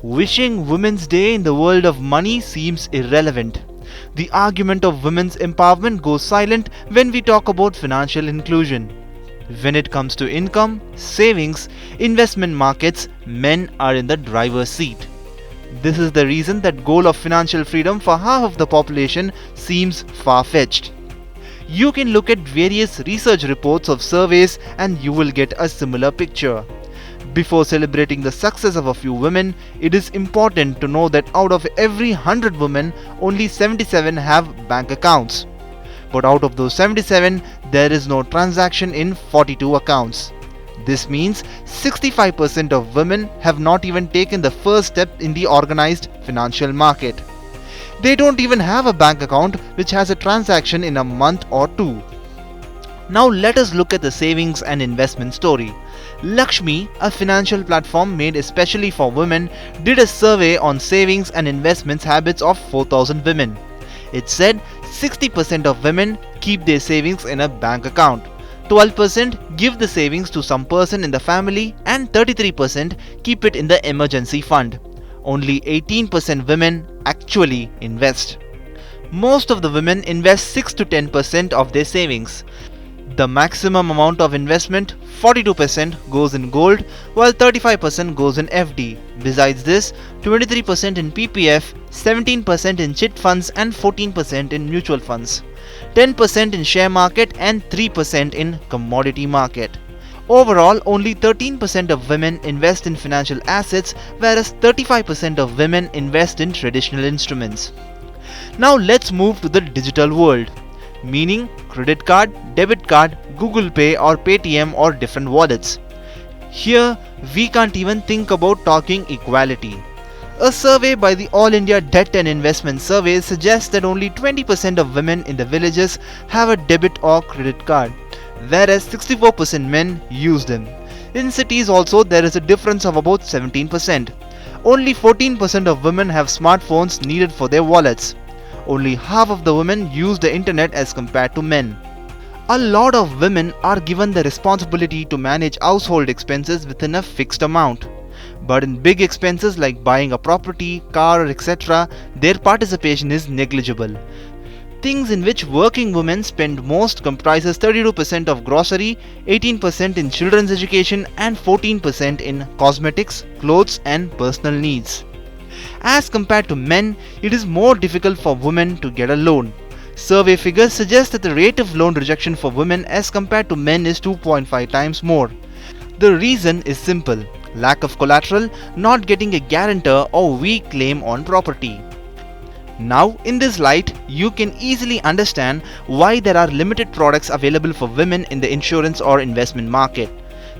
Wishing Women's Day in the world of money seems irrelevant. The argument of women's empowerment goes silent when we talk about financial inclusion. When it comes to income, savings, investment markets, men are in the driver's seat. This is the reason that goal of financial freedom for half of the population seems far-fetched. You can look at various research reports of surveys and you will get a similar picture. Before celebrating the success of a few women, it is important to know that out of every 100 women, only 77 have bank accounts. But out of those 77, there is no transaction in 42 accounts. This means 65% of women have not even taken the first step in the organized financial market. They don't even have a bank account which has a transaction in a month or two. Now let us look at the savings and investment story. Lakshmi, a financial platform made especially for women, did a survey on savings and investments habits of 4,000 women. It said 60% of women keep their savings in a bank account, 12% give the savings to some person in the family, and 33% keep it in the emergency fund. Only 18% women actually invest. Most of the women invest 6 to 10% of their savings. The maximum amount of investment, 42%, goes in gold, while 35% goes in FD. Besides this, 23% in PPF, 17% in chit funds and 14% in mutual funds, 10% in share market and 3% in commodity market. Overall, only 13% of women invest in financial assets, whereas 35% of women invest in traditional instruments. Now let's move to the digital world, meaning credit card, debit card, Google Pay or Paytm or different wallets. Here, we can't even think about talking equality. A survey by the All India Debt and Investment Survey suggests that only 20% of women in the villages have a debit or credit card, whereas 64% men use them. In cities also, there is a difference of about 17%. Only 14% of women have smartphones needed for their wallets. Only half of the women use the internet as compared to men. A lot of women are given the responsibility to manage household expenses within a fixed amount. But in big expenses like buying a property, car, etc., their participation is negligible. Things in which working women spend most comprises 32% of grocery, 18% in children's education and 14% in cosmetics, clothes and personal needs. As compared to men, it is more difficult for women to get a loan. Survey figures suggest that the rate of loan rejection for women as compared to men is 2.5 times more. The reason is simple: lack of collateral, not getting a guarantor or weak claim on property. Now, in this light, you can easily understand why there are limited products available for women in the insurance or investment market.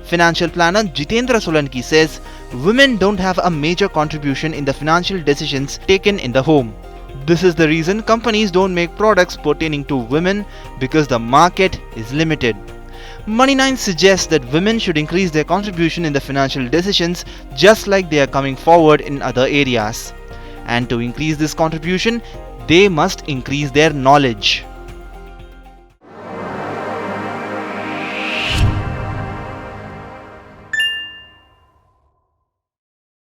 Financial planner Jitendra Solanki says, women don't have a major contribution in the financial decisions taken in the home. This is the reason companies don't make products pertaining to women, because the market is limited. Money9 suggests that women should increase their contribution in the financial decisions just like they are coming forward in other areas. And to increase this contribution, they must increase their knowledge.